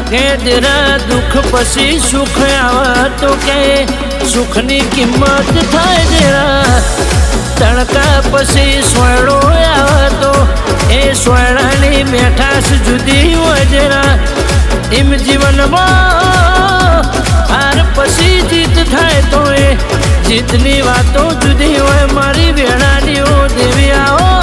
કે તેરા દુઃખ પછી સુખ આવે તો કે સુખની કિંમત થાય તેરા તડકા પછી સોયડો આવે તો એ સોયડાની મેઠાશ જુદી હોય તેરા એમ જીવનમાં હાર પછી જીત થાય તો એ જીતની વાતો જુદી હોય મારી વેળાની ઓ દેવી આવો